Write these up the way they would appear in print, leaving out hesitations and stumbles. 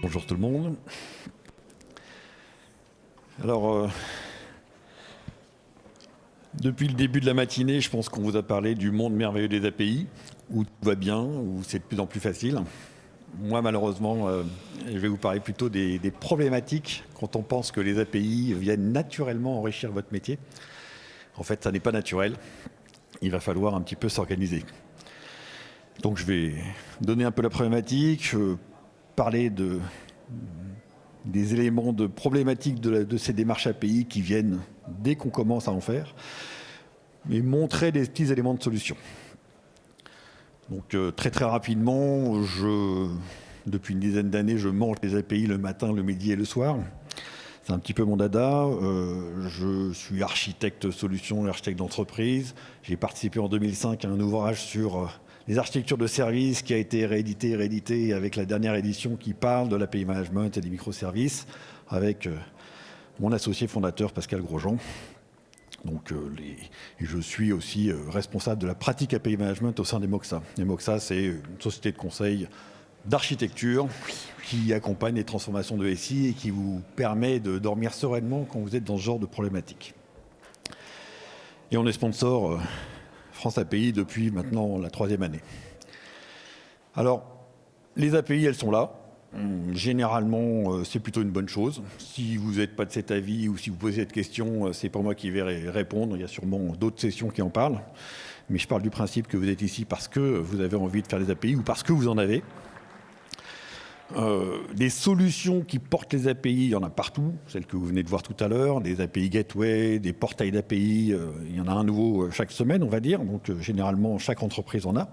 Bonjour tout le monde. Alors, depuis le début de la matinée, je pense qu'on vous a parlé du monde merveilleux des API, où tout va bien, où c'est de plus en plus facile. Moi, malheureusement, je vais vous parler plutôt des problématiques quand on pense que les API viennent naturellement enrichir votre métier. En fait, ça n'est pas naturel. Il va falloir un petit peu s'organiser. Donc, je vais donner un peu la problématique, parler des éléments de problématique de ces démarches API qui viennent dès qu'on commence à en faire, mais montrer des petits éléments de solution. Donc très rapidement, depuis une dizaine d'années, je mange les API le matin, le midi et le soir. C'est un petit peu mon dada. Je suis architecte solution et architecte d'entreprise. J'ai participé en 2005 à un ouvrage sur les architectures de services qui a été réédité avec la dernière édition qui parle de l'API management et des microservices avec mon associé fondateur Pascal Grosjean. Donc, et je suis aussi responsable de la pratique API management au sein d'Emoxa. Emoxa, c'est une société de conseil d'architecture qui accompagne les transformations de SI et qui vous permet de dormir sereinement quand vous êtes dans ce genre de problématique. Et on est sponsor France API depuis maintenant la 3e année. Alors, les API, elles sont là. Généralement, c'est plutôt une bonne chose. Si vous n'êtes pas de cet avis ou si vous posez cette question, c'est pas moi qui vais répondre. Il y a sûrement d'autres sessions qui en parlent. Mais je parle du principe que vous êtes ici parce que vous avez envie de faire des API ou parce que vous en avez. Des solutions qui portent les API, il y en a partout. Celles que vous venez de voir tout à l'heure, des API Gateway, des portails d'API. Il y en a un nouveau chaque semaine, on va dire. Donc généralement, chaque entreprise en a.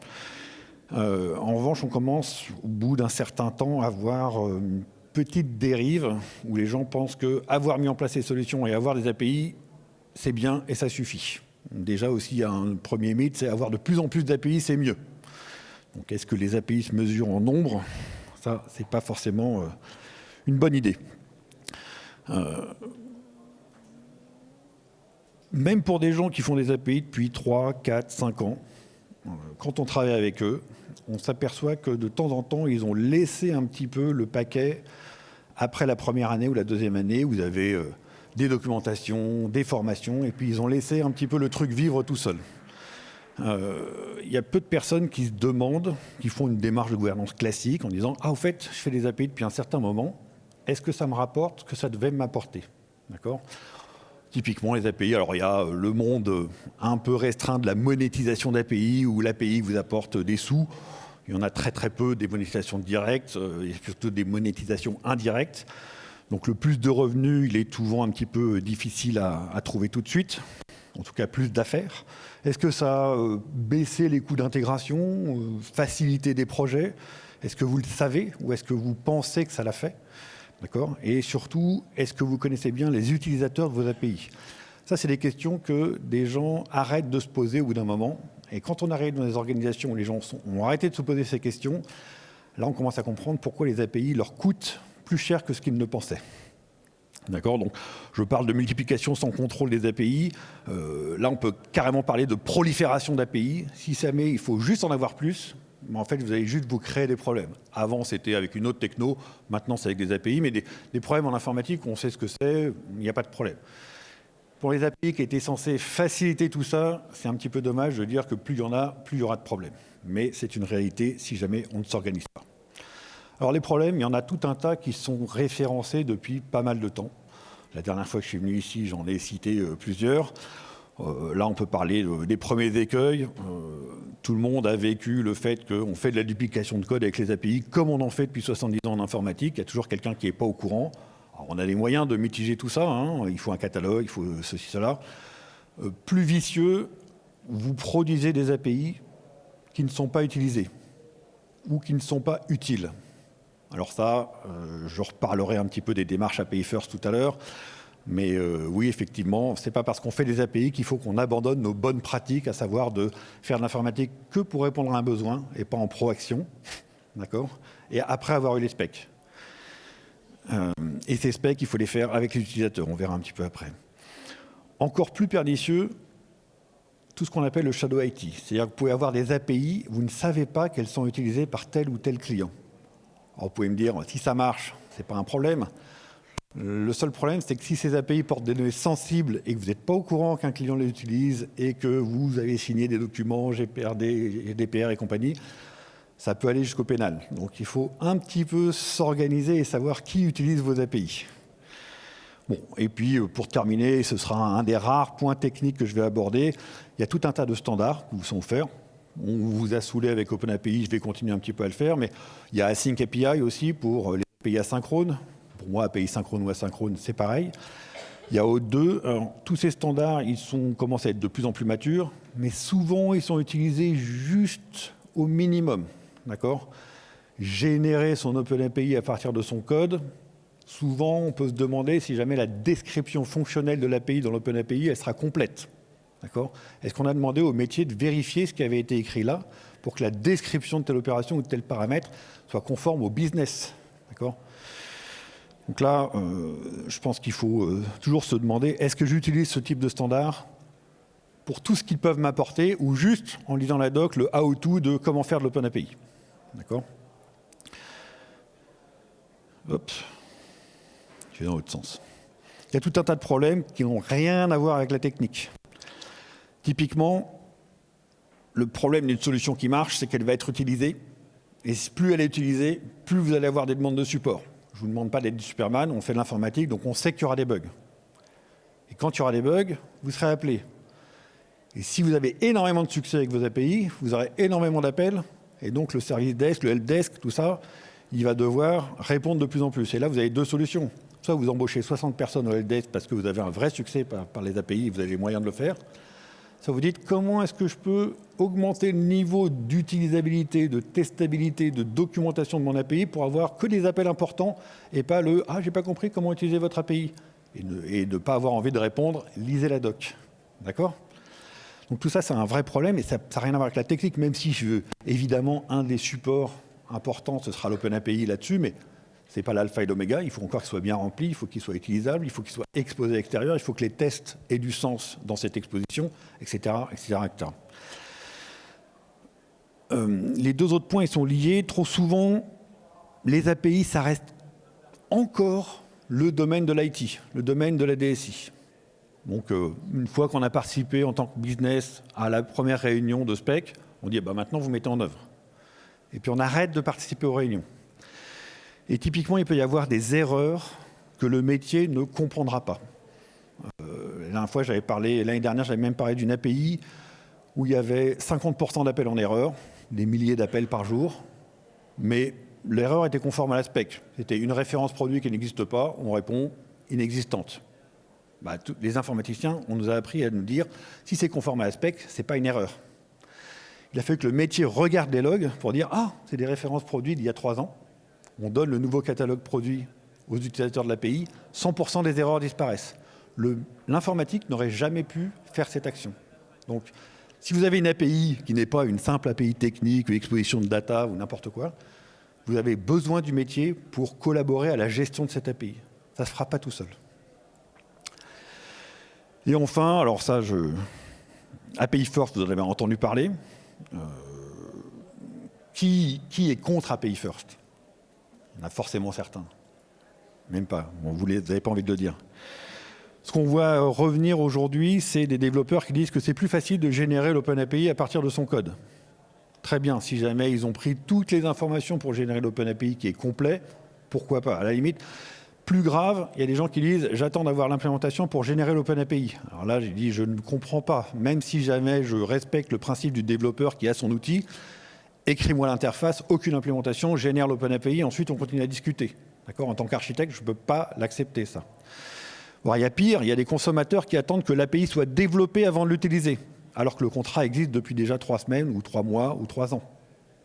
En revanche, on commence au bout d'un certain temps à avoir une petite dérive où les gens pensent qu'avoir mis en place ces solutions et avoir des API, c'est bien et ça suffit. Déjà aussi, un premier mythe, c'est avoir de plus en plus d'API, c'est mieux. Donc, est-ce que les API se mesurent en nombre ? Ça, c'est pas forcément une bonne idée. Même pour des gens qui font des API depuis 3, 4, 5 ans, quand on travaille avec eux, on s'aperçoit que de temps en temps, ils ont laissé un petit peu le paquet après la première année ou la deuxième année. Vous avez des documentations, des formations, et puis ils ont laissé un petit peu le truc vivre tout seul. Il y a peu de personnes qui se demandent, qui font une démarche de gouvernance classique en disant « Ah, au fait, je fais des API depuis un certain moment. Est-ce que ça me rapporte ce que ça devait m'apporter ?» D'accord ? Typiquement, les API, alors il y a le monde un peu restreint de la monétisation d'API, où l'API vous apporte des sous. Il y en a très peu des monétisations directes, et surtout des monétisations indirectes. Donc le plus de revenus, il est souvent un petit peu difficile à trouver tout de suite. En tout cas, plus d'affaires. Est-ce que ça a baissé les coûts d'intégration, facilité des projets ? Est-ce que vous le savez ou est-ce que vous pensez que ça l'a fait ? D'accord ? Et surtout, est-ce que vous connaissez bien les utilisateurs de vos API ? Ça, c'est des questions que des gens arrêtent de se poser au bout d'un moment. Et quand on arrive dans des organisations où les gens ont arrêté de se poser ces questions, là, on commence à comprendre pourquoi les API leur coûtent plus cher que ce qu'ils ne pensaient. D'accord ? Donc, je parle de multiplication sans contrôle des API. Là, on peut carrément parler de prolifération d'API. Si ça met, il faut juste en avoir plus. Mais en fait, vous allez juste vous créer des problèmes. Avant, c'était avec une autre techno. Maintenant, c'est avec des API. Mais des problèmes en informatique, on sait ce que c'est. Il n'y a pas de problème. Pour les API qui étaient censés faciliter tout ça, c'est un petit peu dommage de dire que plus il y en a, plus il y aura de problèmes. Mais c'est une réalité si jamais on ne s'organise pas. Alors les problèmes, il y en a tout un tas qui sont référencés depuis pas mal de temps. La dernière fois que je suis venu ici, j'en ai cité plusieurs. Là, on peut parler des premiers écueils. Tout le monde a vécu le fait qu'on fait de la duplication de code avec les API, comme on en fait depuis 70 ans en informatique. Il y a toujours quelqu'un qui n'est pas au courant. Alors, on a les moyens de mitiger tout ça. Hein. Il faut un catalogue, il faut ceci, cela. Plus vicieux, vous produisez des API qui ne sont pas utilisées ou qui ne sont pas utiles. Alors ça, je reparlerai un petit peu des démarches API First tout à l'heure. Mais oui, effectivement, ce n'est pas parce qu'on fait des API qu'il faut qu'on abandonne nos bonnes pratiques, à savoir de faire de l'informatique que pour répondre à un besoin et pas en proaction, d'accord ? Et après avoir eu les specs. Et ces specs, il faut les faire avec les utilisateurs, on verra un petit peu après. Encore plus pernicieux, tout ce qu'on appelle le shadow IT. C'est-à-dire que vous pouvez avoir des API, vous ne savez pas qu'elles sont utilisées par tel ou tel client. Alors vous pouvez me dire, si ça marche, ce n'est pas un problème. Le seul problème, c'est que si ces API portent des données sensibles et que vous n'êtes pas au courant qu'un client les utilise et que vous avez signé des documents GPRD, GDPR et compagnie, ça peut aller jusqu'au pénal. Donc il faut un petit peu s'organiser et savoir qui utilise vos API. Bon, et puis pour terminer, ce sera un des rares points techniques que je vais aborder. Il y a tout un tas de standards qui vous sont offerts. On vous a saoulé avec OpenAPI, je vais continuer un petit peu à le faire, mais il y a Async API aussi pour les API asynchrones. Pour moi, API synchrone ou asynchrone, c'est pareil. Il y a O2. Alors, tous ces standards, commencent à être de plus en plus matures, mais souvent, ils sont utilisés juste au minimum. D'accord ? Générer son OpenAPI à partir de son code, souvent, on peut se demander si jamais la description fonctionnelle de l'API dans l'OpenAPI, elle sera complète. D'accord ? Est-ce qu'on a demandé au métier de vérifier ce qui avait été écrit là pour que la description de telle opération ou de tel paramètre soit conforme au business ? D'accord ? Donc là, je pense qu'il faut toujours se demander, est-ce que j'utilise ce type de standard pour tout ce qu'ils peuvent m'apporter ou juste en lisant la doc, le how-to de comment faire de l'OpenAPI. D'accord ? Hop. Je vais dans l'autre sens. Il y a tout un tas de problèmes qui n'ont rien à voir avec la technique. Typiquement, le problème d'une solution qui marche, c'est qu'elle va être utilisée. Et plus elle est utilisée, plus vous allez avoir des demandes de support. Je ne vous demande pas d'être du Superman, on fait de l'informatique, donc on sait qu'il y aura des bugs. Et quand il y aura des bugs, vous serez appelé. Et si vous avez énormément de succès avec vos API, vous aurez énormément d'appels, et donc le service desk, le helpdesk, tout ça, il va devoir répondre de plus en plus. Et là, vous avez deux solutions. Soit vous embauchez 60 personnes au helpdesk parce que vous avez un vrai succès par les API, vous avez les moyens de le faire. Ça vous dites comment est-ce que je peux augmenter le niveau d'utilisabilité, de testabilité, de documentation de mon API pour avoir que des appels importants et pas le « Ah, j'ai pas compris comment utiliser votre API » et de ne pas avoir envie de répondre « Lisez la doc ». D'accord ? Donc tout ça, c'est un vrai problème et ça n'a rien à voir avec la technique, même si je veux évidemment un des supports importants, ce sera l'OpenAPI là-dessus, mais ce n'est pas l'alpha et l'oméga, il faut encore qu'il soit bien rempli, il faut qu'il soit utilisable, il faut qu'il soit exposé à l'extérieur, il faut que les tests aient du sens dans cette exposition, etc. etc., etc. Les deux autres points, ils sont liés. Trop souvent, les API, ça reste encore le domaine de l'IT, le domaine de la DSI. Donc, une fois qu'on a participé en tant que business à la première réunion de spec, on dit maintenant, vous mettez en œuvre. Et puis, on arrête de participer aux réunions. Et typiquement, il peut y avoir des erreurs que le métier ne comprendra pas. La dernière fois, l'année dernière, j'avais même parlé d'une API où il y avait 50% d'appels en erreur, des milliers d'appels par jour, mais l'erreur était conforme à la spec. C'était une référence produit qui n'existe pas, on répond inexistante. Les informaticiens, on nous a appris à nous dire si c'est conforme à la spec, ce n'est pas une erreur. Il a fallu que le métier regarde les logs pour dire ah, c'est des références produits d'il y a 3 ans. On donne le nouveau catalogue produit aux utilisateurs de l'API, 100% des erreurs disparaissent. L'informatique n'aurait jamais pu faire cette action. Donc, si vous avez une API qui n'est pas une simple API technique, une exposition de data ou n'importe quoi, vous avez besoin du métier pour collaborer à la gestion de cette API. Ça ne se fera pas tout seul. Et enfin, alors ça, API First, vous en avez entendu parler. Qui est contre API First ? Il y en a forcément certains. Même pas. Vous n'avez pas envie de le dire. Ce qu'on voit revenir aujourd'hui, c'est des développeurs qui disent que c'est plus facile de générer l'OpenAPI à partir de son code. Très bien. Si jamais ils ont pris toutes les informations pour générer l'OpenAPI qui est complet, pourquoi pas ? À la limite, plus grave, il y a des gens qui disent « j'attends d'avoir l'implémentation pour générer l'OpenAPI ». Alors là, j'ai dit « je ne comprends pas ». Même si jamais je respecte le principe du développeur qui a son outil, écris-moi l'interface, aucune implémentation, génère l'OpenAPI, ensuite on continue à discuter. D'accord ? En tant qu'architecte, je ne peux pas l'accepter, ça. Bon, il y a pire, il y a des consommateurs qui attendent que l'API soit développée avant de l'utiliser, alors que le contrat existe depuis déjà 3 semaines, ou 3 mois, ou 3 ans.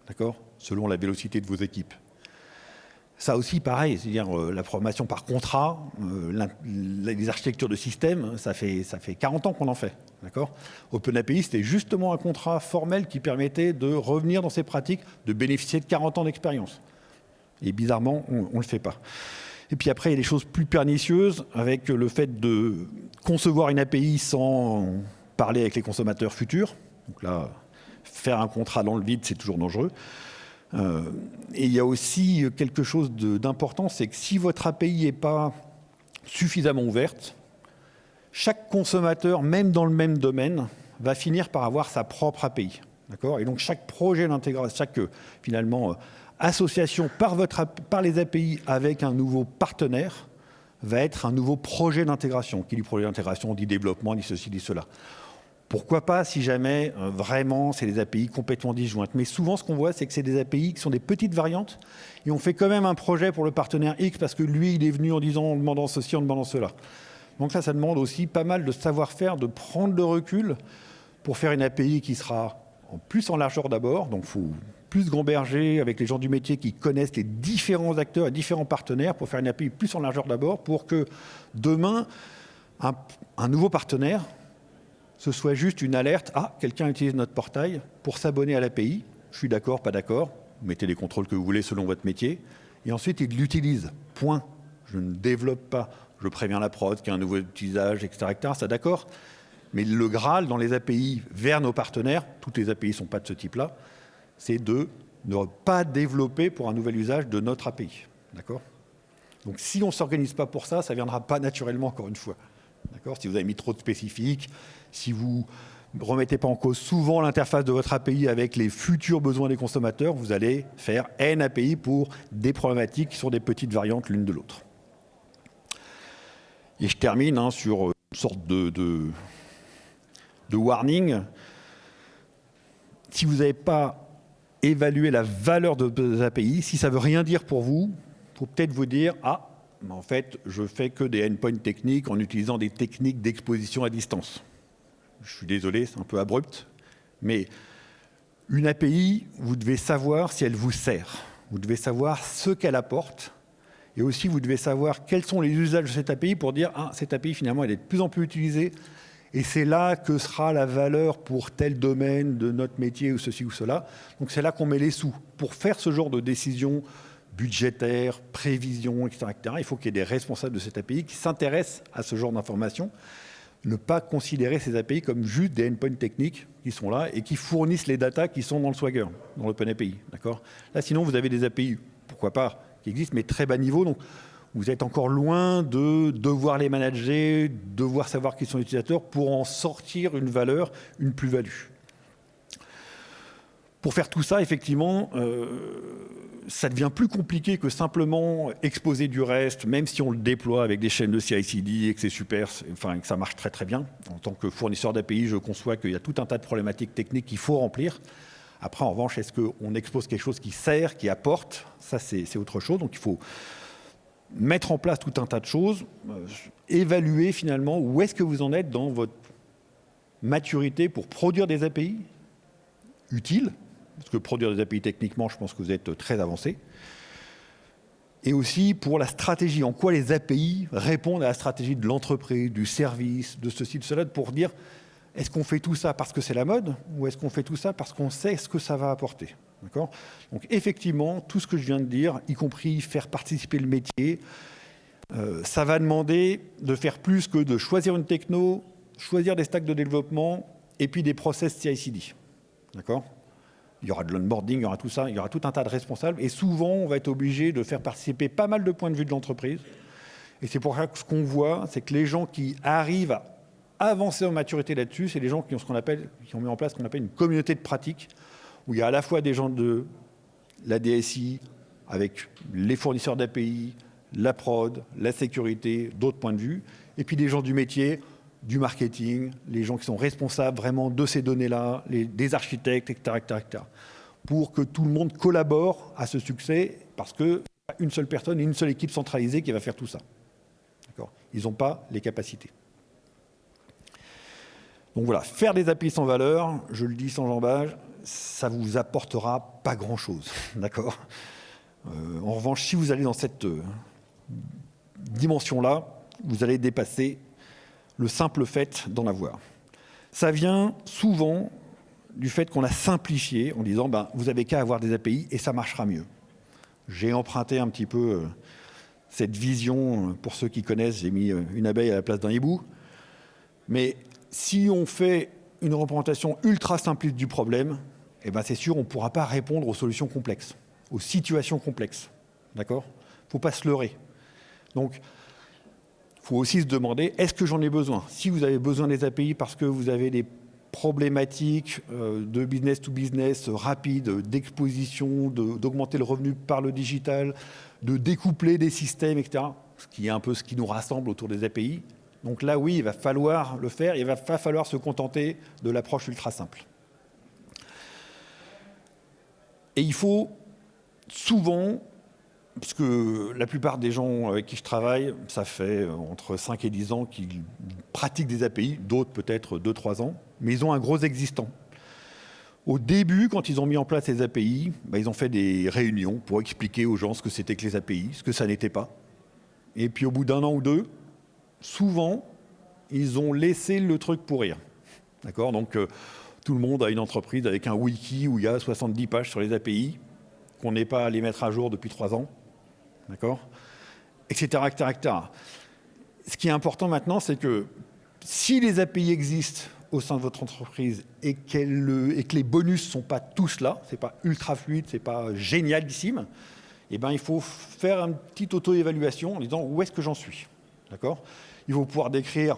D'accord ? Selon la vélocité de vos équipes. Ça aussi, pareil, c'est-à-dire la formation par contrat, les architectures de système, ça fait 40 ans qu'on en fait. D'accord ? OpenAPI, c'était justement un contrat formel qui permettait de revenir dans ces pratiques, de bénéficier de 40 ans d'expérience. Et bizarrement, on ne le fait pas. Et puis après, il y a des choses plus pernicieuses, avec le fait de concevoir une API sans parler avec les consommateurs futurs. Donc là, faire un contrat dans le vide, c'est toujours dangereux. Et il y a aussi quelque chose d'important, c'est que si votre API n'est pas suffisamment ouverte, chaque consommateur, même dans le même domaine, va finir par avoir sa propre API. D'accord ? Et donc chaque projet d'intégration, chaque finalement association par les API avec un nouveau partenaire va être un nouveau projet d'intégration. Qui dit projet d'intégration dit développement, dit ceci, dit cela. Pourquoi pas si jamais vraiment c'est des API complètement disjointes. Mais souvent ce qu'on voit c'est que c'est des API qui sont des petites variantes et on fait quand même un projet pour le partenaire X parce que lui il est venu en disant en demandant ceci, en demandant cela. Donc là ça demande aussi pas mal de savoir-faire, de prendre le recul pour faire une API qui sera plus en largeur d'abord, donc il faut plus gamberger avec les gens du métier qui connaissent les différents acteurs et différents partenaires pour faire une API plus en largeur d'abord pour que demain, un nouveau partenaire, ce soit juste une alerte, ah, quelqu'un utilise notre portail pour s'abonner à l'API, je suis d'accord, pas d'accord, vous mettez les contrôles que vous voulez selon votre métier, et ensuite il l'utilise, point. Je ne développe pas, je préviens la prod qu'il y a un nouveau usage, etc., ça d'accord. Mais le Graal dans les API vers nos partenaires, toutes les API ne sont pas de ce type-là, c'est de ne pas développer pour un nouvel usage de notre API. D'accord ? Donc si on ne s'organise pas pour ça, ça ne viendra pas naturellement, encore une fois. D'accord ? Si vous avez mis trop de spécifiques, si vous ne remettez pas en cause souvent l'interface de votre API avec les futurs besoins des consommateurs, vous allez faire N API pour des problématiques qui sont des petites variantes l'une de l'autre. Et je termine sur une sorte de warning. Si vous n'avez pas évalué la valeur de vos API, si ça ne veut rien dire pour vous, il faut peut-être vous dire « Ah, mais en fait, je fais que des endpoints techniques en utilisant des techniques d'exposition à distance. » Je suis désolé, c'est un peu abrupt, mais une API, vous devez savoir si elle vous sert. Vous devez savoir ce qu'elle apporte. Et aussi, vous devez savoir quels sont les usages de cette API pour dire « Ah, cette API, finalement, elle est de plus en plus utilisée. Et c'est là que sera la valeur pour tel domaine de notre métier ou ceci ou cela. » Donc c'est là qu'on met les sous. Pour faire ce genre de décision budgétaire, prévision, etc., il faut qu'il y ait des responsables de cette API qui s'intéressent à ce genre d'informations. Ne pas considérer ces API comme juste des endpoints techniques qui sont là et qui fournissent les datas qui sont dans le Swagger, dans l'OpenAPI. D'accord ? Là, sinon, vous avez des API, pourquoi pas, qui existent, mais très bas niveau. Donc, vous êtes encore loin de devoir les manager, devoir savoir qui sont les utilisateurs pour en sortir une valeur, une plus-value. Pour faire tout ça, effectivement, ça devient plus compliqué que simplement exposer du REST, même si on le déploie avec des chaînes de CI/CD et que c'est super, enfin que ça marche très très bien. En tant que fournisseur d'API, je conçois qu'il y a tout un tas de problématiques techniques qu'il faut remplir. Après, en revanche, est-ce qu'on expose quelque chose qui sert, qui apporte ? Ça, c'est autre chose. Donc, il faut mettre en place tout un tas de choses, évaluer finalement où est-ce que vous en êtes dans votre maturité pour produire des API utiles, parce que produire des API techniquement, je pense que vous êtes très avancé, et aussi pour la stratégie, en quoi les API répondent à la stratégie de l'entreprise, du service, de ceci, de cela, pour dire est-ce qu'on fait tout ça parce que c'est la mode ou est-ce qu'on fait tout ça parce qu'on sait ce que ça va apporter ? D'accord ? Donc effectivement, tout ce que je viens de dire, y compris faire participer le métier, ça va demander de faire plus que de choisir une techno, choisir des stacks de développement et puis des process CI/CD. D'accord ? Il y aura de l'onboarding, il y aura tout ça, il y aura tout un tas de responsables et souvent on va être obligé de faire participer pas mal de points de vue de l'entreprise. Et c'est pour ça que ce qu'on voit, c'est que les gens qui arrivent à avancer en maturité là-dessus, c'est les gens qui ont mis en place ce qu'on appelle une communauté de pratique, où il y a à la fois des gens de la DSI, avec les fournisseurs d'API, la prod, la sécurité, d'autres points de vue, et puis des gens du métier, du marketing, les gens qui sont responsables vraiment de ces données-là, des architectes, etc., etc., pour que tout le monde collabore à ce succès, parce que une seule personne et une seule équipe centralisée qui va faire tout ça. D'accord ? Ils n'ont pas les capacités. Donc voilà, faire des API sans valeur, je le dis sans jambage, ça ne vous apportera pas grand-chose. D'accord ? En revanche, si vous allez dans cette dimension-là, vous allez dépasser le simple fait d'en avoir. Ça vient souvent du fait qu'on a simplifié en disant vous n'avez qu'à avoir des API et ça marchera mieux. J'ai emprunté un petit peu cette vision, pour ceux qui connaissent, j'ai mis une abeille à la place d'un hibou. Mais si on fait une représentation ultra simpliste du problème, c'est sûr, on ne pourra pas répondre aux solutions complexes. aux situations complexes. D'accord ? Il ne faut pas se leurrer. Donc, il faut aussi se demander, est-ce que j'en ai besoin ? Si vous avez besoin des API parce que vous avez des problématiques de business to business rapides, d'exposition, d'augmenter le revenu par le digital, de découpler des systèmes, etc., ce qui est un peu ce qui nous rassemble autour des API. Donc là, oui, il va falloir le faire, il va pas falloir se contenter de l'approche ultra simple. Et il faut souvent, puisque la plupart des gens avec qui je travaille, ça fait entre 5 et 10 ans qu'ils pratiquent des API, d'autres peut-être 2-3 ans, mais ils ont un gros existant. Au début, quand ils ont mis en place les API, ils ont fait des réunions pour expliquer aux gens ce que c'était que les API, ce que ça n'était pas. Et puis au bout d'un an ou deux, souvent, ils ont laissé le truc pourrir. D'accord ? Donc, tout le monde a une entreprise avec un wiki où il y a 70 pages sur les API, qu'on n'est pas allé mettre à jour depuis 3 ans. D'accord ? Etc., etc., etc. Ce qui est important maintenant, c'est que si les API existent au sein de votre entreprise et que les bonus ne sont pas tous là, ce n'est pas ultra fluide, ce n'est pas génialissime, eh ben, il faut faire une petite auto-évaluation en disant où est-ce que j'en suis. D'accord ? Il faut pouvoir décrire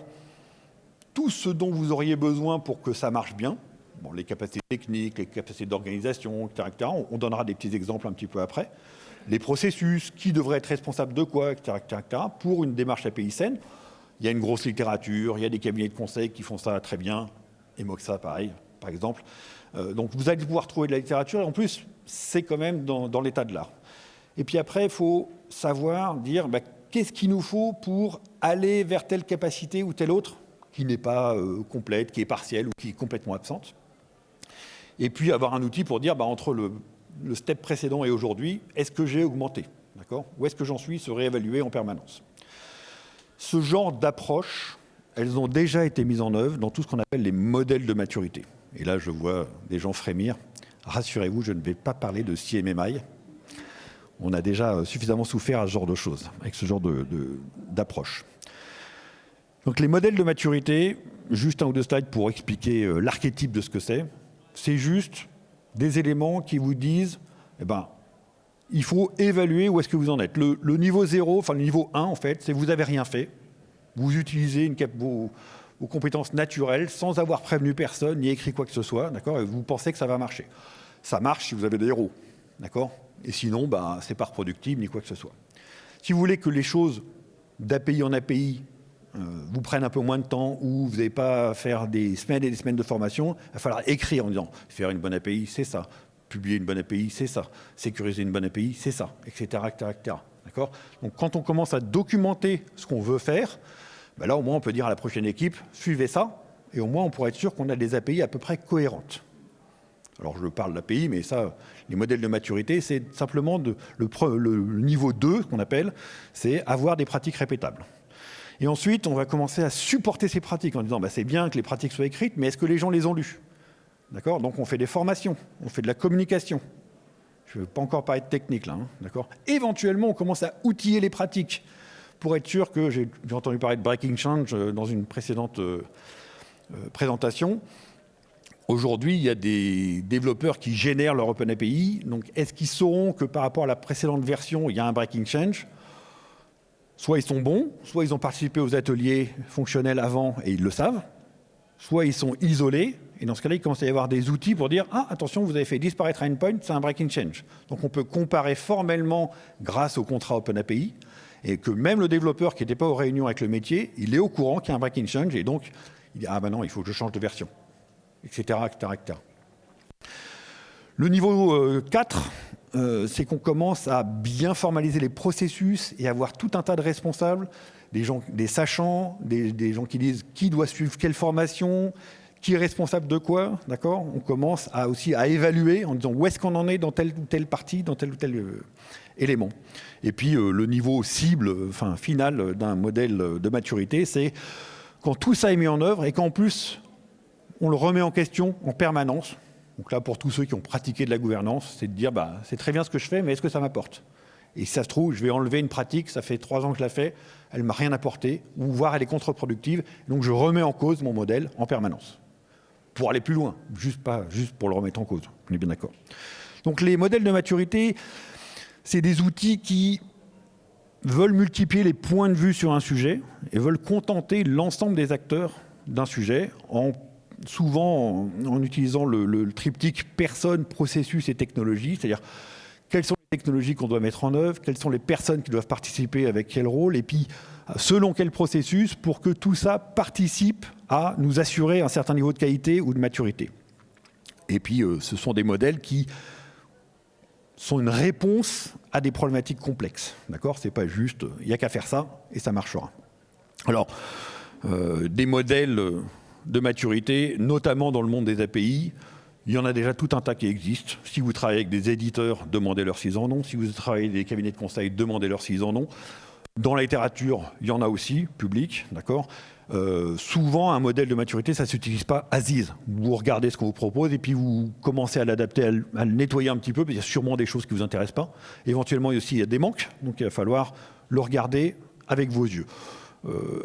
tout ce dont vous auriez besoin pour que ça marche bien. Bon, les capacités techniques, les capacités d'organisation, etc., etc. On donnera des petits exemples un petit peu après. Les processus, qui devrait être responsable de quoi, etc., etc., pour une démarche API saine. Il y a une grosse littérature, il y a des cabinets de conseil qui font ça très bien. Emoxa, pareil, par exemple. Donc vous allez pouvoir trouver de la littérature. Et en plus, c'est quand même dans l'état de l'art. Et puis après, il faut savoir dire qu'est-ce qu'il nous faut pour aller vers telle capacité ou telle autre qui n'est pas complète, qui est partielle ou qui est complètement absente. Et puis avoir un outil pour dire entre le step précédent et aujourd'hui, est-ce que j'ai augmenté ? D'accord ? Où est-ce que j'en suis ? Se réévaluer en permanence. Ce genre d'approche, elles ont déjà été mises en œuvre dans tout ce qu'on appelle les modèles de maturité. Et là, je vois des gens frémir. Rassurez-vous, je ne vais pas parler de CMMI. On a déjà suffisamment souffert à ce genre de choses, avec ce genre d'approche. Donc les modèles de maturité, juste un ou deux slides pour expliquer l'archétype de ce que c'est juste des éléments qui vous disent, il faut évaluer où est-ce que vous en êtes. Le niveau 0, enfin le niveau 1 en fait, c'est vous n'avez rien fait. Vous utilisez vos compétences naturelles sans avoir prévenu personne ni écrit quoi que ce soit, d'accord ? Et vous pensez que ça va marcher. Ça marche si vous avez des héros, d'accord ? Et sinon, c'est pas reproductible ni quoi que ce soit. Si vous voulez que les choses d'API en API vous prennent un peu moins de temps ou vous n'avez pas à faire des semaines et des semaines de formation, il va falloir écrire en disant faire une bonne API, c'est ça. Publier une bonne API, c'est ça. Sécuriser une bonne API, c'est ça, etc., etc., etc. D'accord ? Donc quand on commence à documenter ce qu'on veut faire, là au moins on peut dire à la prochaine équipe, suivez ça, et au moins on pourra être sûr qu'on a des API à peu près cohérentes. Alors je parle d'API, mais ça, les modèles de maturité, c'est simplement le niveau 2 qu'on appelle, c'est avoir des pratiques répétables. Et ensuite, on va commencer à supporter ces pratiques en disant c'est bien que les pratiques soient écrites, mais est-ce que les gens les ont lues ? D'accord ? Donc on fait des formations, on fait de la communication. Je ne veux pas encore parler de technique là, d'accord ? Éventuellement, on commence à outiller les pratiques pour être sûr que, j'ai entendu parler de breaking change dans une précédente présentation. Aujourd'hui, il y a des développeurs qui génèrent leur OpenAPI. Donc, est-ce qu'ils sauront que par rapport à la précédente version, il y a un breaking change ? Soit ils sont bons, soit ils ont participé aux ateliers fonctionnels avant et ils le savent, soit ils sont isolés, et dans ce cas-là, il commence à y avoir des outils pour dire « Ah, attention, vous avez fait disparaître un endpoint, c'est un breaking change ». Donc on peut comparer formellement grâce au contrat OpenAPI, et que même le développeur qui n'était pas aux réunions avec le métier, il est au courant qu'il y a un breaking change, et donc il dit « Ah ben non, il faut que je change de version », etc., etc., etc. Le niveau 4, c'est qu'on commence à bien formaliser les processus et avoir tout un tas de responsables, des sachants, des gens qui disent qui doit suivre quelle formation, qui est responsable de quoi, d'accord ? On commence aussi à évaluer en disant où est-ce qu'on en est dans telle ou telle partie, dans tel ou tel élément. Et puis le niveau cible, final d'un modèle de maturité, c'est quand tout ça est mis en œuvre et qu'en plus on le remet en question en permanence. Donc là, pour tous ceux qui ont pratiqué de la gouvernance, c'est de dire c'est très bien ce que je fais, mais est-ce que ça m'apporte ? Et si ça se trouve, je vais enlever une pratique, ça fait 3 ans que je la fais, elle ne m'a rien apporté, ou voire elle est contre-productive, donc je remets en cause mon modèle en permanence. Pour aller plus loin, pas juste pour le remettre en cause, on est bien d'accord. Donc les modèles de maturité, c'est des outils qui veulent multiplier les points de vue sur un sujet et veulent contenter l'ensemble des acteurs d'un sujet, souvent en utilisant le triptyque personne, processus et technologie, c'est-à-dire quelles sont les technologies qu'on doit mettre en œuvre, quelles sont les personnes qui doivent participer avec quel rôle, et puis selon quel processus, pour que tout ça participe à nous assurer un certain niveau de qualité ou de maturité. Et puis ce sont des modèles qui sont une réponse à des problématiques complexes. D'accord ? C'est pas juste, il n'y a qu'à faire ça et ça marchera. Alors, des modèles de maturité, notamment dans le monde des API, il y en a déjà tout un tas qui existent. Si vous travaillez avec des éditeurs, demandez-leur s'ils en ont. Si vous travaillez avec des cabinets de conseil, demandez-leur s'ils en ont. Dans la littérature, il y en a aussi, public, d'accord. Souvent, un modèle de maturité, ça ne s'utilise pas as is. Vous regardez ce qu'on vous propose et puis vous commencez à l'adapter, à le nettoyer un petit peu, parce qu'il y a sûrement des choses qui ne vous intéressent pas. Éventuellement, il y a des manques, donc il va falloir le regarder avec vos yeux.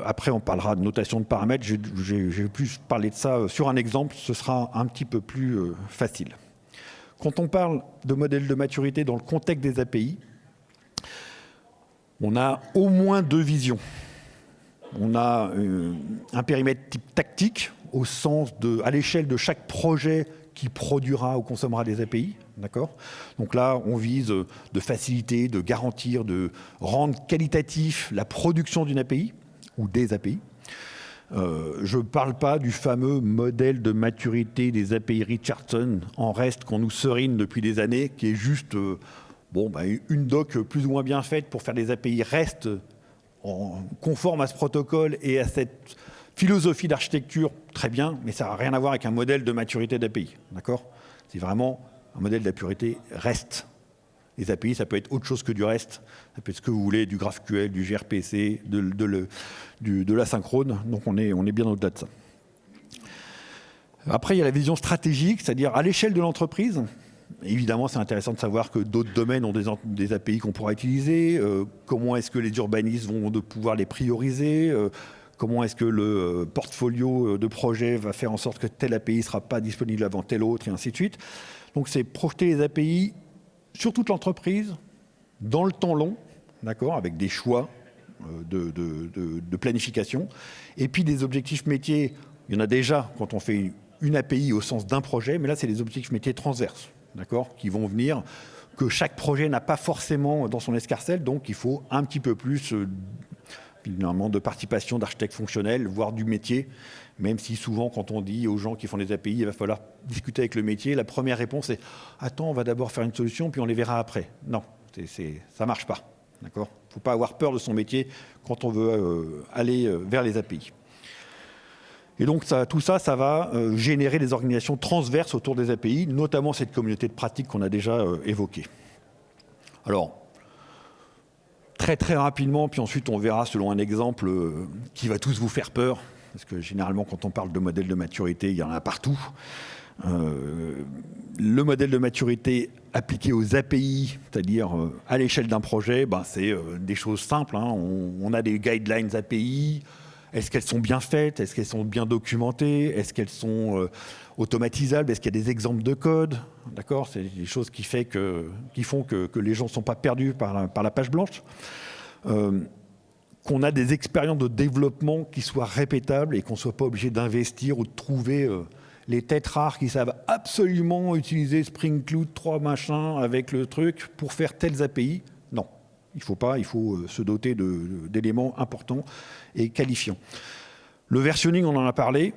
Après, on parlera de notation de paramètres. J'ai plus parlé de ça sur un exemple, ce sera un petit peu plus facile. Quand on parle de modèle de maturité dans le contexte des API, on a au moins deux visions. On a un périmètre type tactique, au sens à l'échelle de chaque projet qui produira ou consommera des API. D'accord ? Donc là, on vise de faciliter, de garantir, de rendre qualitatif la production d'une API ou des API. Je ne parle pas du fameux modèle de maturité des API Richardson en REST qu'on nous serine depuis des années, qui est juste une doc plus ou moins bien faite pour faire des API REST conformes à ce protocole et à cette philosophie d'architecture, très bien, mais ça n'a rien à voir avec un modèle de maturité d'API. D'accord ? C'est vraiment un modèle de maturité REST. Les API, ça peut être autre chose que du REST. Ça peut être ce que vous voulez, du GraphQL, du gRPC, de l'asynchrone. Donc on est bien au-delà de ça. Après, il y a la vision stratégique, c'est-à-dire à l'échelle de l'entreprise. Évidemment, c'est intéressant de savoir que d'autres domaines ont des API qu'on pourra utiliser. Comment est-ce que les urbanistes vont pouvoir les prioriser ? Comment est-ce que le portfolio de projets va faire en sorte que telle API ne sera pas disponible avant telle autre, et ainsi de suite. Donc c'est projeter les API sur toute l'entreprise, dans le temps long, d'accord, avec des choix de planification, et puis des objectifs métiers. Il y en a déjà quand on fait une API au sens d'un projet, mais là c'est des objectifs métiers transverses, d'accord, qui vont venir, que chaque projet n'a pas forcément dans son escarcelle, donc il faut un petit peu plus finalement de participation d'architectes fonctionnels, voire du métier, même si souvent quand on dit aux gens qui font des API, il va falloir discuter avec le métier, la première réponse est « Attends, on va d'abord faire une solution, puis on les verra après ». Non, ça ne marche pas. Il ne faut pas avoir peur de son métier quand on veut aller vers les API. Et donc tout ça, ça va générer des organisations transverses autour des API, notamment cette communauté de pratiques qu'on a déjà évoquée. Alors, très rapidement, puis ensuite on verra selon un exemple qui va tous vous faire peur, parce que généralement quand on parle de modèle de maturité, il y en a partout. Le modèle de maturité appliqué aux API, c'est-à-dire à l'échelle d'un projet, c'est des choses simples. On a des guidelines API. Est-ce qu'elles sont bien faites? Est-ce qu'elles sont bien documentées? Est-ce qu'elles sont automatisables? Est-ce qu'il y a des exemples de code? D'accord, c'est des choses qui font que les gens ne sont pas perdus par la page blanche. Qu'on a des expériences de développement qui soient répétables et qu'on ne soit pas obligé d'investir ou de trouver les têtes rares qui savent absolument utiliser Spring Cloud 3 machins avec le truc pour faire telles API. Non, il faut se doter d'éléments importants et qualifiants. Le versionning, on en a parlé.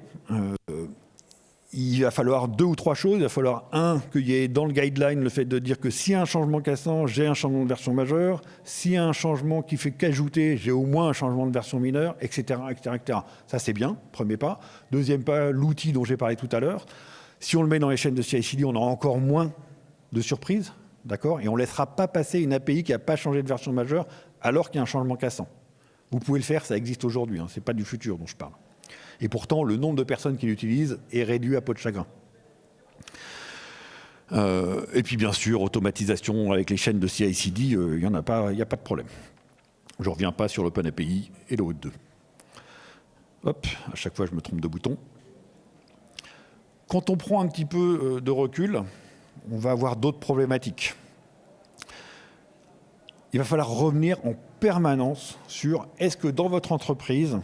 Il va falloir 2 ou 3 choses. Il va falloir, qu'il y ait dans le guideline le fait de dire que s'il y a un changement cassant, j'ai un changement de version majeure. S'il y a un changement qui fait qu'ajouter, j'ai au moins un changement de version mineure, etc. etc. Ça, c'est bien, premier pas. Deuxième pas, l'outil dont j'ai parlé tout à l'heure. Si on le met dans les chaînes de CI/CD, on aura encore moins de surprises, d'accord ? Et on ne laissera pas passer une API qui n'a pas changé de version majeure alors qu'il y a un changement cassant. Vous pouvez le faire, ça existe aujourd'hui, ce n'est pas du futur dont je parle. Et pourtant, le nombre de personnes qui l'utilisent est réduit à peau de chagrin. Et puis, bien sûr, automatisation avec les chaînes de CI/CD, il n'y a pas de problème. Je ne reviens pas sur l'OpenAPI et le OAuth 2. Hop, à chaque fois, je me trompe de bouton. Quand on prend un petit peu de recul, on va avoir d'autres problématiques. Il va falloir revenir en permanence sur est-ce que dans votre entreprise,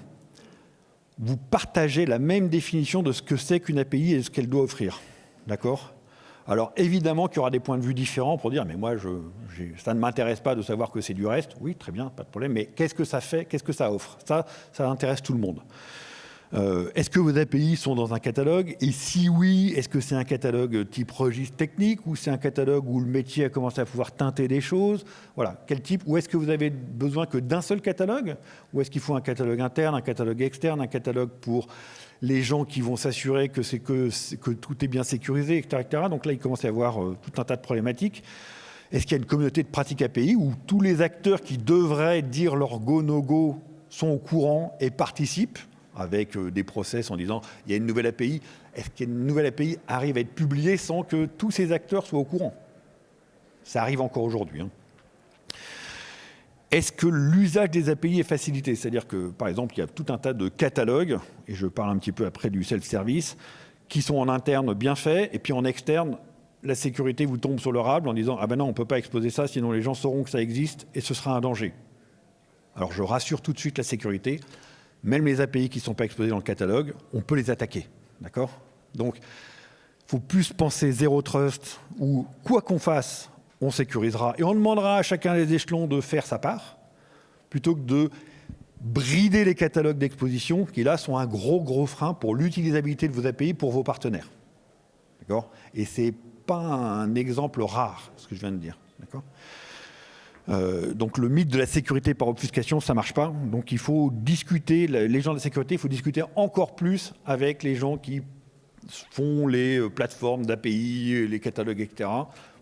vous partagez la même définition de ce que c'est qu'une API et de ce qu'elle doit offrir. D'accord ? Alors évidemment qu'il y aura des points de vue différents pour dire mais moi ça ne m'intéresse pas de savoir que c'est du REST. Oui, très bien, pas de problème, mais qu'est-ce que ça fait, qu'est-ce que ça offre ? Ça intéresse tout le monde. Est-ce que vos API sont dans un catalogue? Et si oui, est-ce que c'est un catalogue type registre technique ou c'est un catalogue où le métier a commencé à pouvoir teinter des choses? Voilà, quel type? Ou est-ce que vous avez besoin que d'un seul catalogue? Ou est-ce qu'il faut un catalogue interne, un catalogue externe, un catalogue pour les gens qui vont s'assurer que tout est bien sécurisé, etc., etc. Donc là, il commence à y avoir tout un tas de problématiques. Est-ce qu'il y a une communauté de pratiques API où tous les acteurs qui devraient dire leur go, no go sont au courant et participent avec des process en disant il y a une nouvelle API. Est-ce qu'une nouvelle API arrive à être publiée sans que tous ces acteurs soient au courant? Ça arrive encore aujourd'hui. Est-ce que l'usage des API est facilité? C'est-à-dire que, par exemple, il y a tout un tas de catalogues, et je parle un petit peu après du self-service, qui sont en interne bien faits, et puis en externe, la sécurité vous tombe sur le rable en disant « Ah ben non, on ne peut pas exposer ça, sinon les gens sauront que ça existe, et ce sera un danger. » Alors je rassure tout de suite la sécurité, même les API qui ne sont pas exposés dans le catalogue, on peut les attaquer. D'accord? Donc, il faut plus penser zéro trust, où quoi qu'on fasse, on sécurisera et on demandera à chacun des échelons de faire sa part, plutôt que de brider les catalogues d'exposition, qui là sont un gros frein pour l'utilisabilité de vos API pour vos partenaires. D'accord? Et ce n'est pas un exemple rare, ce que je viens de dire. D'accord? Donc le mythe de la sécurité par obfuscation, ça ne marche pas. Donc il faut discuter, les gens de la sécurité, il faut discuter encore plus avec les gens qui font les plateformes d'API, les catalogues, etc.,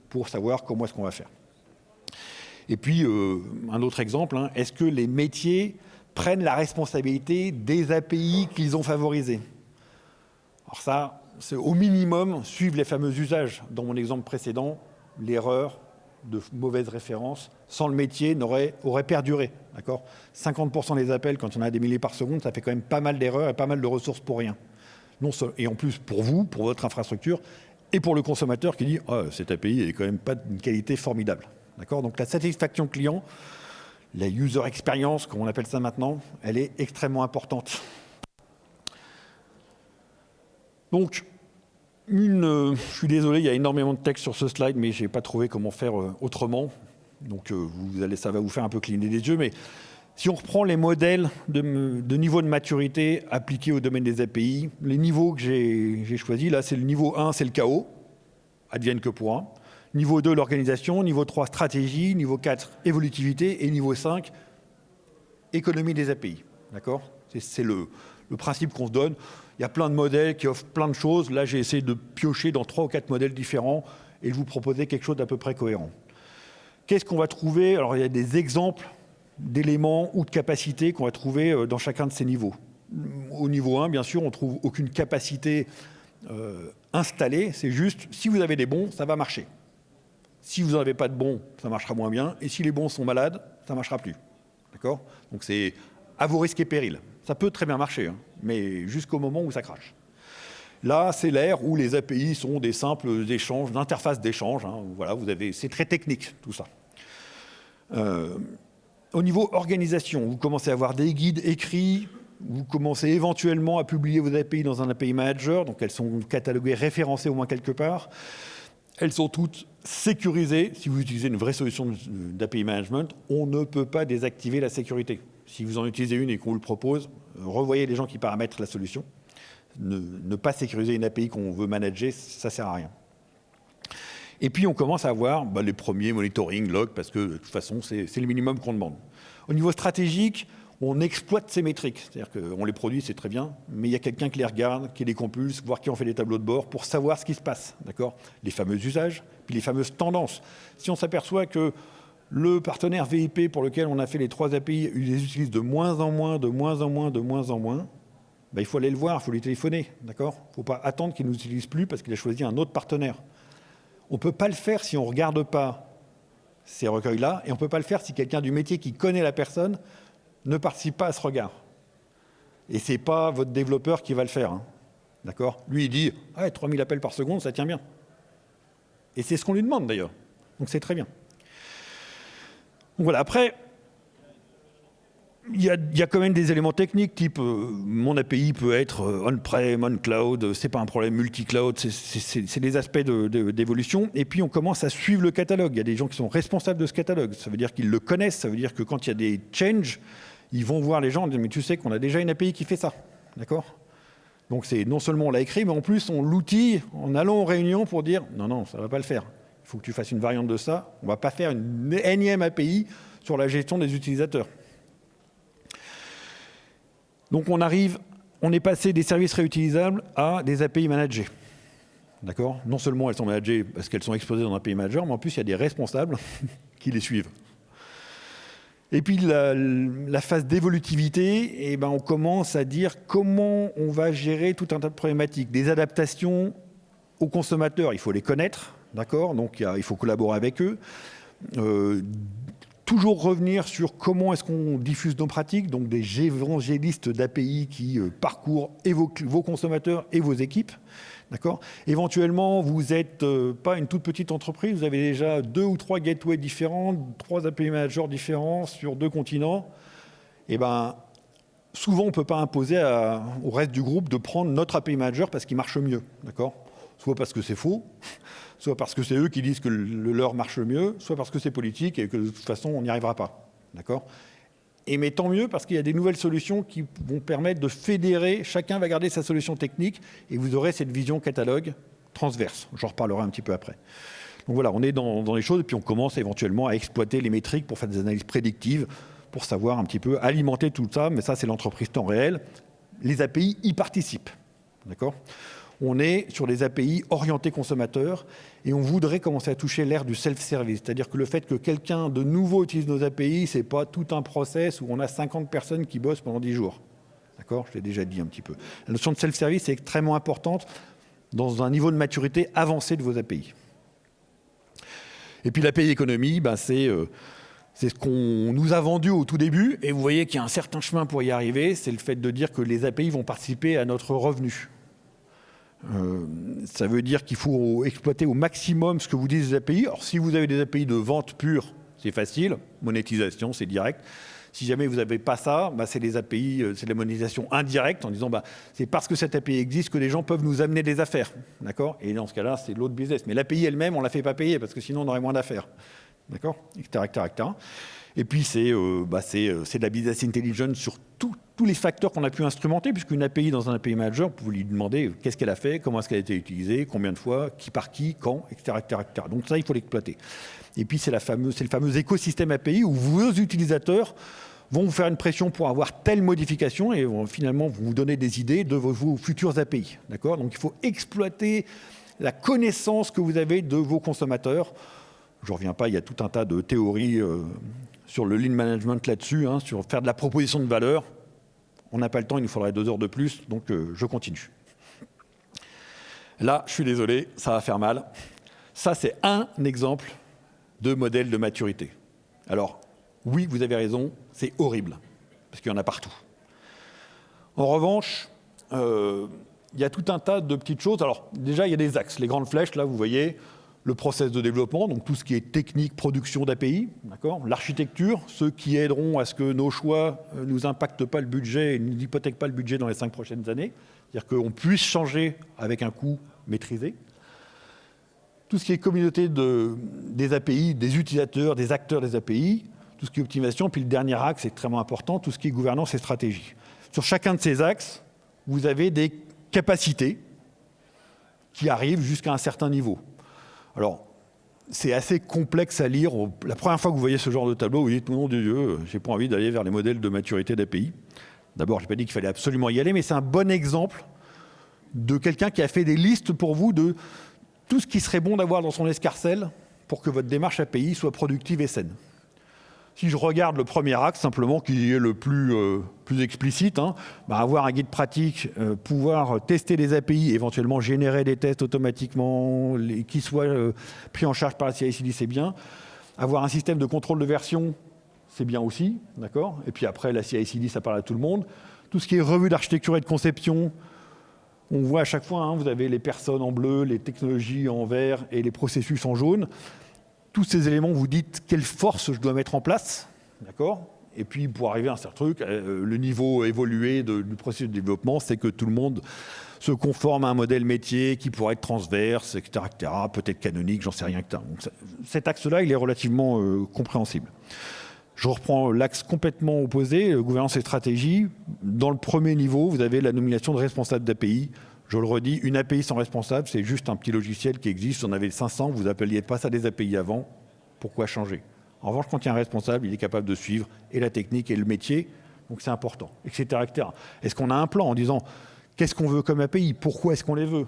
pour savoir comment est-ce qu'on va faire. Et puis, un autre exemple, est-ce que les métiers prennent la responsabilité des API qu'ils ont favorisées? Alors ça, c'est au minimum suivre les fameux usages. Dans mon exemple précédent, l'erreur de mauvaise référence, sans le métier, aurait perduré. 50% des appels, quand on a des milliers par seconde, ça fait quand même pas mal d'erreurs et pas mal de ressources pour rien. Et en plus, pour vous, pour votre infrastructure, et pour le consommateur qui dit oh, cette API n'est quand même pas d'une qualité formidable. Donc la satisfaction client, la user experience, comme on appelle ça maintenant, elle est extrêmement importante. Donc, je suis désolé, il y a énormément de texte sur ce slide, mais je n'ai pas trouvé comment faire autrement. Donc ça va vous faire un peu cligner des yeux, mais si on reprend les modèles de niveau de maturité appliqués au domaine des API, les niveaux que j'ai choisis, là c'est le niveau 1, c'est le chaos, advienne que pourra. Niveau 2, l'organisation, niveau 3, stratégie, niveau 4, évolutivité, et niveau 5, économie des API. D'accord? C'est le principe qu'on se donne. Il y a plein de modèles qui offrent plein de choses. Là, j'ai essayé de piocher dans 3 ou 4 modèles différents et de vous proposer quelque chose d'à peu près cohérent. Qu'est-ce qu'on va trouver? Alors, il y a des exemples d'éléments ou de capacités qu'on va trouver dans chacun de ces niveaux. Au niveau 1, bien sûr, on ne trouve aucune capacité installée. C'est juste, si vous avez des bons, ça va marcher. Si vous n'en avez pas de bons, ça marchera moins bien. Et si les bons sont malades, ça ne marchera plus. D'accord? Donc, c'est à vos risques et périls. Ça peut très bien marcher, mais jusqu'au moment où ça crache. Là, c'est l'ère où les API sont des simples échanges, d'interfaces d'échange. Voilà, c'est très technique, tout ça. Au niveau organisation, vous commencez à avoir des guides écrits, vous commencez éventuellement à publier vos API dans un API Manager, donc elles sont cataloguées, référencées au moins quelque part. Elles sont toutes sécurisées. Si vous utilisez une vraie solution d'API Management, on ne peut pas désactiver la sécurité. Si vous en utilisez une et qu'on vous le propose, revoyez les gens qui paramètrent la solution. Ne pas sécuriser une API qu'on veut manager, ça ne sert à rien. Et puis, on commence à avoir les premiers monitoring, logs, parce que de toute façon, c'est le minimum qu'on demande. Au niveau stratégique, on exploite ces métriques. C'est-à-dire qu'on les produit, c'est très bien, mais il y a quelqu'un qui les regarde, qui les compulse, voire qui en fait des tableaux de bord pour savoir ce qui se passe. Les fameux usages, puis les fameuses tendances. Si on s'aperçoit que le partenaire VIP pour lequel on a fait les 3 API, il les utilise de moins en moins, il faut aller le voir, il faut lui téléphoner. Il ne faut pas attendre qu'il ne nous utilise plus parce qu'il a choisi un autre partenaire. On ne peut pas le faire si on ne regarde pas ces recueils-là, et on ne peut pas le faire si quelqu'un du métier qui connaît la personne ne participe pas à ce regard. Et ce n'est pas votre développeur qui va le faire. Lui, il dit 3000 appels par seconde, ça tient bien. Et c'est ce qu'on lui demande d'ailleurs. Donc c'est très bien. Donc voilà, après, il y a quand même des éléments techniques, type mon API peut être on-prem, on-cloud, c'est pas un problème multi-cloud, c'est des aspects d'évolution. Et puis on commence à suivre le catalogue. Il y a des gens qui sont responsables de ce catalogue. Ça veut dire qu'ils le connaissent, ça veut dire que quand il y a des changes, ils vont voir les gens et disent mais tu sais qu'on a déjà une API qui fait ça. D'accord ? Donc c'est non seulement on l'a écrit, mais en plus on l'outille en allant aux réunions pour dire non, ça ne va pas le faire. Il faut que tu fasses une variante de ça. On ne va pas faire une énième API sur la gestion des utilisateurs. Donc on est passé des services réutilisables à des API managées. D'accord ? Non seulement elles sont managées parce qu'elles sont exposées dans un API manager, mais en plus il y a des responsables qui les suivent. Et puis la phase d'évolutivité, eh ben, on commence à dire comment on va gérer tout un tas de problématiques. Des adaptations aux consommateurs, il faut les connaître, d'accord ? Donc il faut collaborer avec eux. Toujours revenir sur comment est-ce qu'on diffuse nos pratiques, donc des évangélistes d'API qui parcourent et vos consommateurs et vos équipes. D'accord ? Éventuellement, vous n'êtes pas une toute petite entreprise, vous avez déjà 2 ou 3 gateways différents, 3 API managers différents sur 2 continents. Et ben, souvent, on ne peut pas imposer au reste du groupe de prendre notre API manager parce qu'il marche mieux. D'accord ? Soit parce que c'est faux, soit parce que c'est eux qui disent que le leur marche mieux, soit parce que c'est politique et que de toute façon, on n'y arrivera pas. D'accord ? Mais tant mieux parce qu'il y a des nouvelles solutions qui vont permettre de fédérer, chacun va garder sa solution technique et vous aurez cette vision catalogue transverse. J'en reparlerai un petit peu après. Donc voilà, on est dans les choses et puis on commence éventuellement à exploiter les métriques pour faire des analyses prédictives, pour savoir un petit peu alimenter tout ça, mais ça c'est l'entreprise temps réel. Les API y participent. D'accord ? On est sur les API orientés consommateurs et on voudrait commencer à toucher l'ère du self-service. C'est-à-dire que le fait que quelqu'un de nouveau utilise nos API, ce n'est pas tout un process où on a 50 personnes qui bossent pendant 10 jours. D'accord ? Je l'ai déjà dit un petit peu. La notion de self-service est extrêmement importante dans un niveau de maturité avancé de vos API. Et puis l'API économie, c'est ce qu'on nous a vendu au tout début. Et vous voyez qu'il y a un certain chemin pour y arriver. C'est le fait de dire que les API vont participer à notre revenu. Ça veut dire qu'il faut exploiter au maximum ce que vous disent les API. Alors, si vous avez des API de vente pure, c'est facile. Monétisation, c'est direct. Si jamais vous n'avez pas ça, c'est les API, c'est de la monétisation indirecte en disant c'est parce que cette API existe que les gens peuvent nous amener des affaires. D'accord ? Et dans ce cas-là, c'est l'autre business. Mais l'API elle-même, on ne la fait pas payer parce que sinon, on aurait moins d'affaires. D'accord ? Etc. Et puis, c'est de la business intelligence sur tous les facteurs qu'on a pu instrumenter, puisqu'une API dans un API manager, vous lui demandez qu'est-ce qu'elle a fait, comment est-ce qu'elle a été utilisée, combien de fois, qui par qui, quand, etc. Donc ça, il faut l'exploiter. Et puis, c'est le fameux écosystème API où vos utilisateurs vont vous faire une pression pour avoir telle modification et vont finalement vous donner des idées de vos futures API. D'accord ? Donc, il faut exploiter la connaissance que vous avez de vos consommateurs. Je ne reviens pas, il y a tout un tas de théories sur le lean management là-dessus, sur faire de la proposition de valeur. On n'a pas le temps, il nous faudrait 2 heures de plus, donc je continue. Là, je suis désolé, ça va faire mal. Ça, c'est un exemple de modèle de maturité. Alors, oui, vous avez raison, c'est horrible, parce qu'il y en a partout. En revanche, il y a tout un tas de petites choses. Alors, déjà, il y a des axes. Les grandes flèches, là, vous voyez, le process de développement, donc tout ce qui est technique, production d'API, d'accord ? L'architecture, ceux qui aideront à ce que nos choix ne nous impactent pas le budget et ne nous hypothèquent pas le budget dans les 5 prochaines années, c'est-à-dire qu'on puisse changer avec un coût maîtrisé. Tout ce qui est communauté des API, des utilisateurs, des acteurs des API, tout ce qui est optimisation, puis le dernier axe, c'est extrêmement important, tout ce qui est gouvernance et stratégie. Sur chacun de ces axes, vous avez des capacités qui arrivent jusqu'à un certain niveau. Alors, c'est assez complexe à lire. La première fois que vous voyez ce genre de tableau, vous dites, mon Dieu, j'ai pas envie d'aller vers les modèles de maturité d'API. D'abord, je n'ai pas dit qu'il fallait absolument y aller, mais c'est un bon exemple de quelqu'un qui a fait des listes pour vous de tout ce qui serait bon d'avoir dans son escarcelle pour que votre démarche API soit productive et saine. Si je regarde le premier axe, simplement, qui est le plus explicite, avoir un guide pratique, pouvoir tester les API, éventuellement générer des tests automatiquement, qui soient pris en charge par la CI/CD, c'est bien. Avoir un système de contrôle de version, c'est bien aussi, d'accord ? Et puis après, la CI/CD, ça parle à tout le monde. Tout ce qui est revue d'architecture et de conception, On voit à chaque fois, hein, vous avez les personnes en bleu, les technologies en vert et les processus en jaune. Tous ces éléments, vous dites quelle force je dois mettre en place, d'accord ? Et puis, pour arriver à un certain truc, le niveau évolué du processus de développement, c'est que tout le monde se conforme à un modèle métier qui pourrait être transverse, etc., peut-être canonique, j'en sais rien. Donc, cet axe-là, il est relativement compréhensible. Je reprends l'axe complètement opposé, gouvernance et stratégie. Dans le premier niveau, vous avez la nomination de responsable d'API. Je le redis, une API sans responsable, c'est juste un petit logiciel qui existe. Si on avait 500, vous n'appeliez pas ça des API avant. Pourquoi changer ? En revanche, quand il y a un responsable, il est capable de suivre et la technique et le métier. Donc c'est important, etc., etc. Est-ce qu'on a un plan en disant qu'est-ce qu'on veut comme API ? Pourquoi est-ce qu'on les veut ?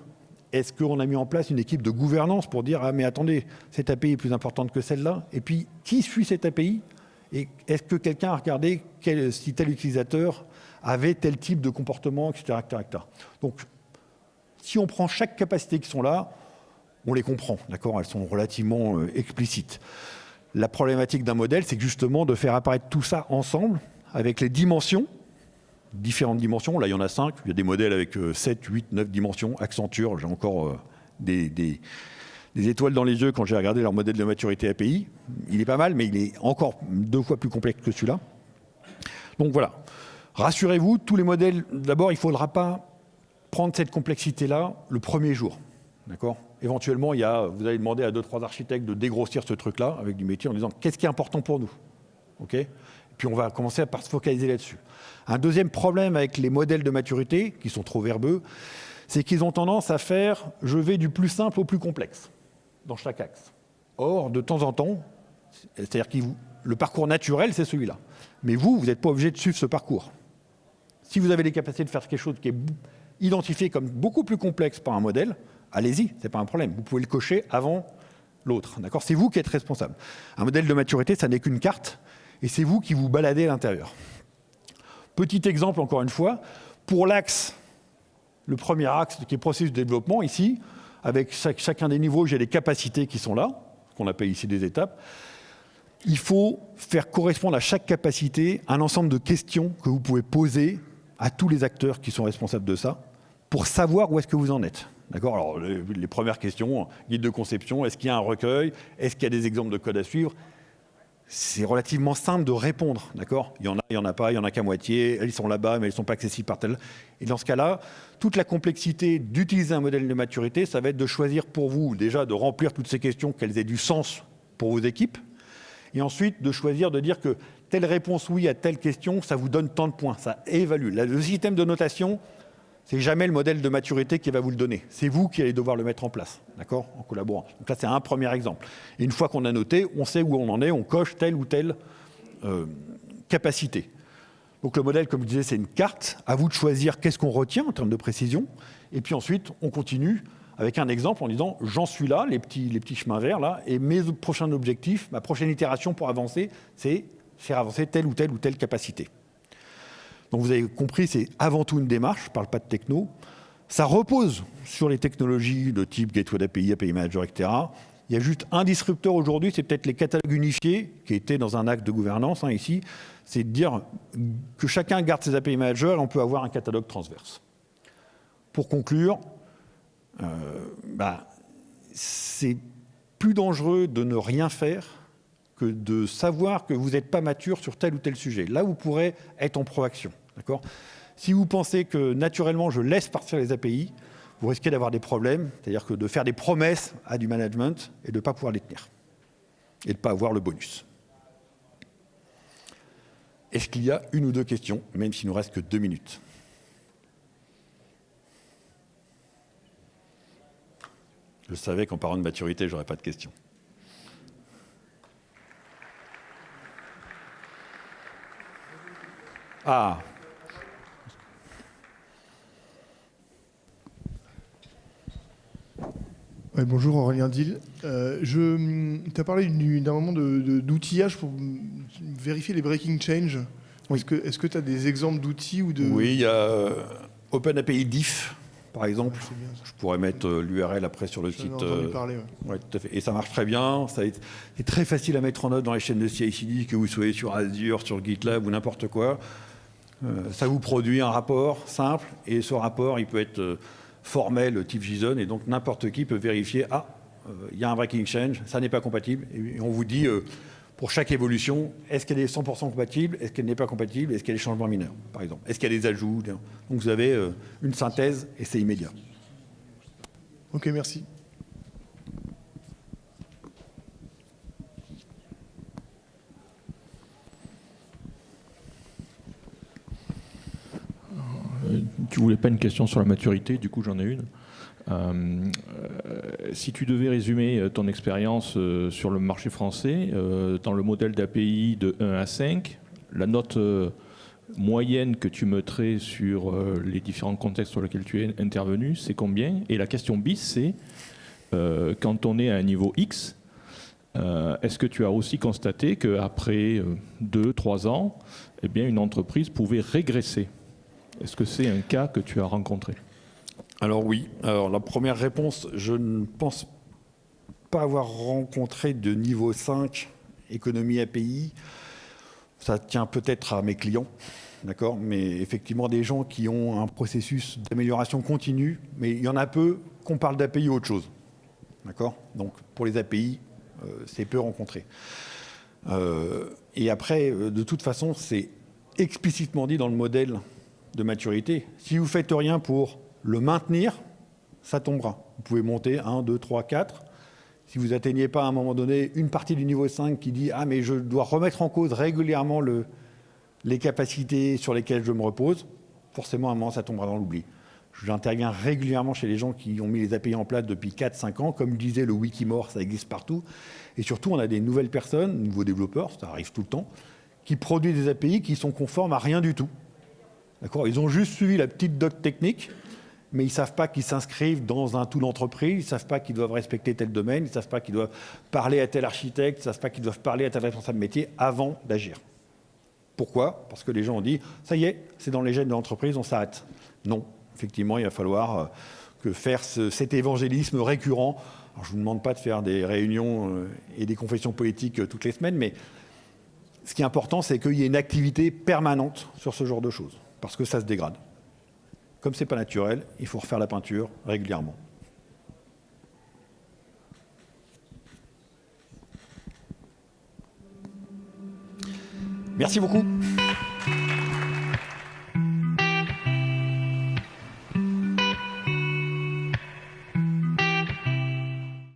Est-ce qu'on a mis en place une équipe de gouvernance pour dire « Ah mais attendez, cette API est plus importante que celle-là » Et puis, qui suit cette API ? Et est-ce que quelqu'un a regardé si tel utilisateur avait tel type de comportement, etc., etc. Donc, si on prend chaque capacité qui sont là, on les comprend, d'accord ? Elles sont relativement explicites. La problématique d'un modèle, c'est justement de faire apparaître tout ça ensemble, avec les dimensions, différentes dimensions. Là, il y en a 5. Il y a des modèles avec 7, 8, 9 dimensions. Accenture, j'ai encore des étoiles dans les yeux quand j'ai regardé leur modèle de maturité API. Il est pas mal, mais il est encore 2 fois plus complexe que celui-là. Donc voilà. Rassurez-vous, tous les modèles, d'abord, il ne faudra pas prendre cette complexité-là le premier jour. D'accord ? Éventuellement, vous allez demander à 2-3 architectes de dégrossir ce truc-là avec du métier en disant qu'est-ce qui est important pour nous ? Okay ? Puis on va commencer par se focaliser là-dessus. Un deuxième problème avec les modèles de maturité, qui sont trop verbeux, c'est qu'ils ont tendance à faire « je vais du plus simple au plus complexe » dans chaque axe. Or, de temps en temps, c'est-à-dire que le parcours naturel, c'est celui-là. Mais vous n'êtes pas obligé de suivre ce parcours. Si vous avez les capacités de faire quelque chose qui est identifié comme beaucoup plus complexe par un modèle, allez-y, ce n'est pas un problème. Vous pouvez le cocher avant l'autre. D'accord ? C'est vous qui êtes responsable. Un modèle de maturité, ça n'est qu'une carte, et c'est vous qui vous baladez à l'intérieur. Petit exemple, encore une fois, pour l'axe, le premier axe qui est processus de développement, ici, avec chacun des niveaux, j'ai les capacités qui sont là, ce qu'on appelle ici des étapes. Il faut faire correspondre à chaque capacité un ensemble de questions que vous pouvez poser à tous les acteurs qui sont responsables de ça, pour savoir où est-ce que vous en êtes. D'accord ? Alors, les premières questions, guide de conception, est-ce qu'il y a un recueil ? Est-ce qu'il y a des exemples de code à suivre ? C'est relativement simple de répondre, d'accord ? Il y en a pas, il y en a qu'à moitié, elles sont là-bas, mais elles ne sont pas accessibles par tel. Et dans ce cas-là, toute la complexité d'utiliser un modèle de maturité, ça va être de choisir pour vous, déjà, de remplir toutes ces questions, qu'elles aient du sens pour vos équipes, et ensuite de choisir de dire que telle réponse oui à telle question, ça vous donne tant de points, ça évalue. Le système de notation, c'est jamais le modèle de maturité qui va vous le donner. C'est vous qui allez devoir le mettre en place, d'accord ? En collaborant. Donc là, c'est un premier exemple. Et une fois qu'on a noté, on sait où on en est, on coche telle ou telle capacité. Donc le modèle, comme je disais, c'est une carte. À vous de choisir qu'est-ce qu'on retient en termes de précision. Et puis ensuite, on continue avec un exemple en disant j'en suis là, les petits chemins verts là, et mes prochains objectifs, ma prochaine itération pour avancer, c'est faire avancer telle ou telle capacité. Donc vous avez compris, c'est avant tout une démarche, je ne parle pas de techno. Ça repose sur les technologies de type Gateway d'API, API Manager, etc. Il y a juste un disrupteur aujourd'hui, c'est peut-être les catalogues unifiés, qui étaient dans un acte de gouvernance ici. C'est de dire que chacun garde ses API Managers et on peut avoir un catalogue transverse. Pour conclure, c'est plus dangereux de ne rien faire que de savoir que vous n'êtes pas mature sur tel ou tel sujet. Là, vous pourrez être en proaction. D'accord ? Si vous pensez que naturellement, je laisse partir les API, vous risquez d'avoir des problèmes, c'est-à-dire que de faire des promesses à du management et de ne pas pouvoir les tenir. Et de ne pas avoir le bonus. Est-ce qu'il y a une ou deux questions, même s'il ne nous reste que 2 minutes ? Je savais qu'en parlant de maturité, je n'aurais pas de questions. Ah. Ouais, bonjour Aurélien Dill. Tu as parlé d'un moment d'outillage pour vérifier les breaking change. Oui. Est-ce que tu as des exemples d'outils ou de... Oui, il y a OpenAPI Diff, par exemple. Ouais, je pourrais mettre l'URL après sur le site. J'en ai entendu parler, ouais. Ouais, tout à fait. Et ça marche très bien. C'est très facile à mettre en œuvre dans les chaînes de CI/CD, que vous soyez sur Azure, sur GitLab ou n'importe quoi. Ça vous produit un rapport simple, et ce rapport, il peut être formel type JSON, et donc n'importe qui peut vérifier, il y a un breaking change, ça n'est pas compatible, et on vous dit, pour chaque évolution, est-ce qu'elle est 100% compatible, est-ce qu'elle n'est pas compatible, est-ce qu'elle est changement mineur, par exemple, est-ce qu'il y a des ajouts. Donc vous avez une synthèse, et c'est immédiat. Ok, merci. Tu voulais pas une question sur la maturité, du coup j'en ai une. Si tu devais résumer ton expérience sur le marché français, dans le modèle d'API de 1 à 5, la note moyenne que tu mettrais sur les différents contextes sur lesquels tu es intervenu, c'est combien? Et la question bis, c'est quand on est à un niveau X, est-ce que tu as aussi constaté qu'après 2-3 ans, eh bien, une entreprise pouvait régresser? Est-ce que c'est un cas que tu as rencontré? Alors oui. Alors la première réponse, je ne pense pas avoir rencontré de niveau 5 économie API. Ça tient peut-être à mes clients, d'accord, mais effectivement des gens qui ont un processus d'amélioration continue, mais il y en a peu qu'on parle d'API ou autre chose, d'accord. Donc pour les API, c'est peu rencontré. Et après, de toute façon, c'est explicitement dit dans le modèle de maturité. Si vous faites rien pour le maintenir, ça tombera. Vous pouvez monter 1, 2, 3, 4. Si vous n'atteignez pas à un moment donné une partie du niveau 5 qui dit « Ah, mais je dois remettre en cause régulièrement les capacités sur lesquelles je me repose », forcément, à un moment, ça tombera dans l'oubli. J'interviens régulièrement chez les gens qui ont mis les API en place depuis 4-5 ans. Comme disait le Wikimore, ça existe partout. Et surtout, on a des nouvelles personnes, nouveaux développeurs, ça arrive tout le temps, qui produisent des API qui sont conformes à rien du tout. D'accord ? Ils ont juste suivi la petite doc technique, mais ils ne savent pas qu'ils s'inscrivent dans un tool d'entreprise, ils ne savent pas qu'ils doivent respecter tel domaine, ils ne savent pas qu'ils doivent parler à tel architecte, ils ne savent pas qu'ils doivent parler à tel responsable métier avant d'agir. Pourquoi ? Parce que les gens ont dit « ça y est, c'est dans les gènes de l'entreprise, on s'arrête ». Non, effectivement, il va falloir faire cet évangélisme récurrent. Alors, je ne vous demande pas de faire des réunions et des confessions politiques toutes les semaines, mais ce qui est important, c'est qu'il y ait une activité permanente sur ce genre de choses, parce que ça se dégrade. Comme ce n'est pas naturel, il faut refaire la peinture régulièrement. Merci beaucoup.